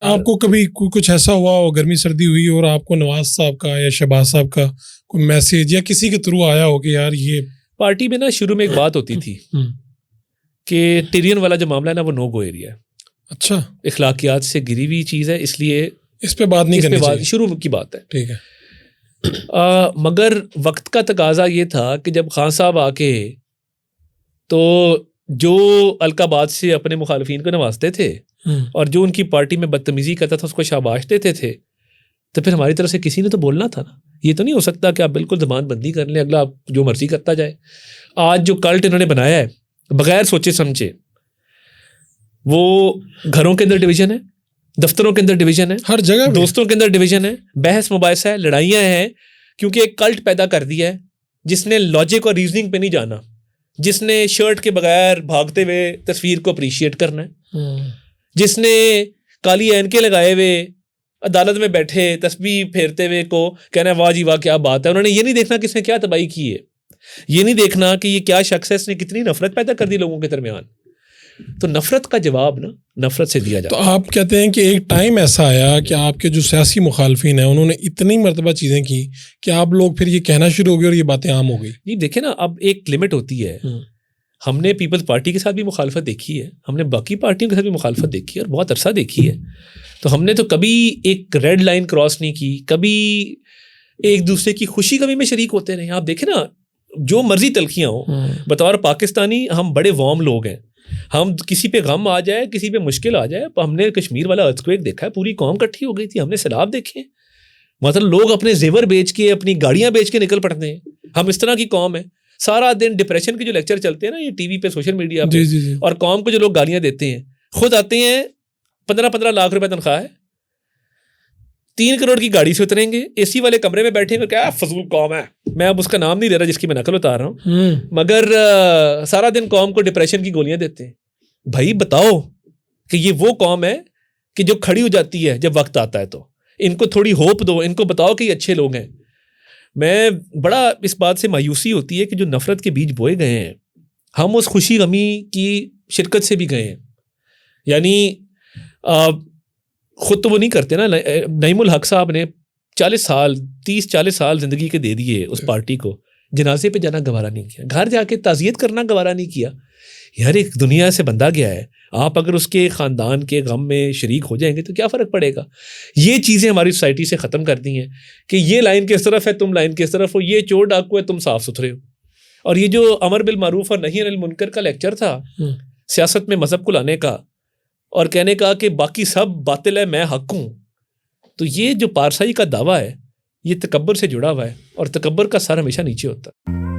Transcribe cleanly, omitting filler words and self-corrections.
آپ کو کبھی کچھ ایسا ہوا ہو، گرمی سردی ہوئی اور آپ کو نواز صاحب کا یا شہباز صاحب کا کوئی میسیج یا کسی کے تھرو آیا ہو کہ یار یہ پارٹی میں نا شروع میں ایک بات ہوتی تھی کہ ٹیرین والا جو معاملہ ہے نا وہ نو گو ایریا ہے. اچھا، اخلاقیات سے گری ہوئی چیز ہے، اس لیے اس پہ بات نہیں کرنی چاہیے، شروع کی بات ہے. ٹھیک ہے. مگر وقت کا تقاضا یہ تھا کہ جب خان صاحب آ کے تو جو القابات سے اپنے مخالفین کو نوازتے تھے اور جو ان کی پارٹی میں بدتمیزی کرتا تھا اس کو شاباش دیتے تھے، تو پھر ہماری طرف سے کسی نے تو بولنا تھا نا. یہ تو نہیں ہو سکتا کہ آپ بالکل زبان بندی کر لیں، اگلا آپ جو مرضی کرتا جائے. آج جو کلٹ انہوں نے بنایا ہے بغیر سوچے سمجھے، وہ گھروں کے اندر ڈویژن ہے، دفتروں کے اندر ڈویژن ہے، ہر جگہ دوستوں کے اندر ڈویژن ہے، بحث مباحثہ ہے، لڑائیاں ہیں، کیونکہ ایک کلٹ پیدا کر دیا ہے جس نے لاجک اور ریزننگ پہ نہیں جانا، جس نے شرٹ کے بغیر بھاگتے ہوئے تصویر کو اپریشیٹ کرنا ہے، جس نے کالی اینکیں لگائے ہوئے عدالت میں بیٹھے تسبیح پھیرتے ہوئے کو کہنا ہے واہ جی واہ کیا بات ہے. انہوں نے یہ نہیں دیکھنا کہ اس نے کیا تباہی کی ہے، یہ نہیں دیکھنا کہ یہ کیا شخص ہے، اس نے کتنی نفرت پیدا کر دی لوگوں کے درمیان. تو نفرت کا جواب نا نفرت سے دیا جاتا. تو آپ کہتے ہیں کہ ایک ٹائم ایسا آیا کہ آپ کے جو سیاسی مخالفین ہیں انہوں نے اتنی مرتبہ چیزیں کی کہ آپ لوگ پھر یہ کہنا شروع ہو گئے اور یہ باتیں عام ہو گئی. جی دیکھیں نا، اب ایک لمٹ ہوتی ہے. ہم نے پیپلز پارٹی کے ساتھ بھی مخالفت دیکھی ہے، ہم نے باقی پارٹیوں کے ساتھ بھی مخالفت دیکھی ہے اور بہت عرصہ دیکھی ہے. تو ہم نے تو کبھی ایک ریڈ لائن کراس نہیں کی، کبھی ایک دوسرے کی خوشی کبھی میں شریک ہوتے رہے. آپ دیکھیں نا، جو مرضی تلخیاں ہوں، بطور پاکستانی ہم بڑے وارم لوگ ہیں. ہم کسی پہ غم آ جائے، کسی پہ مشکل آ جائے، ہم نے کشمیر والا ارتھکویک دیکھا ہے، پوری قوم کٹھی ہو گئی تھی. ہم نے سیلاب دیکھے، مطلب لوگ اپنے زیور بیچ کے اپنی گاڑیاں بیچ کے نکل پڑتے ہیں. ہم اس طرح کی قوم ہے. سارا دن ڈپریشن کے جو لیکچر چلتے ہیں نا یہ ٹی وی پہ سوشل میڈیا پہ، اور قوم کو جو لوگ گالیاں دیتے ہیں، خود آتے ہیں 15 لاکھ روپے تنخواہ ہے، 3 کروڑ کی گاڑی سے اتریں گے، اے سی والے کمرے میں بیٹھیں گے. کیا فضول قوم ہے، میں اب اس کا نام نہیں لے رہا جس کی میں نقل اتار رہا ہوں، مگر سارا دن قوم کو ڈپریشن کی گولیاں دیتے ہیں. بھائی بتاؤ کہ یہ وہ قوم ہے کہ جو کھڑی ہو جاتی ہے جب وقت آتا ہے، تو ان کو تھوڑی ہوپ دو، ان کو بتاؤ کہ یہ اچھے لوگ ہیں. میں بڑا اس بات سے مایوسی ہوتی ہے کہ جو نفرت کے بیج بوئے گئے ہیں، ہم اس خوشی غمی کی شرکت سے بھی گئے ہیں. یعنی خود تو وہ نہیں کرتے نا. نعیم الحق صاحب نے 30-40 سال زندگی کے دے دیے اس پارٹی کو، جنازے پہ جانا گوارا نہیں کیا، گھر جا کے تعزیت کرنا گوارا نہیں کیا. یار ایک دنیا سے بندہ گیا ہے، آپ اگر اس کے خاندان کے غم میں شریک ہو جائیں گے تو کیا فرق پڑے گا. یہ چیزیں ہماری سوسائٹی سے ختم کر دی ہیں کہ یہ لائن کس طرف ہے، تم لائن کس طرف ہو، یہ چور ڈاکو ہے، تم صاف ستھرے ہو. اور یہ جو امر بالمعروف اور نہی عن المنکر کا لیکچر تھا سیاست میں مذہب کو لانے کا اور کہنے کا کہ باقی سب باطل ہے میں حق ہوں، تو یہ جو پارسائی کا دعویٰ ہے یہ تکبر سے جڑا ہوا ہے، اور تکبر کا سر ہمیشہ نیچے ہوتا ہے.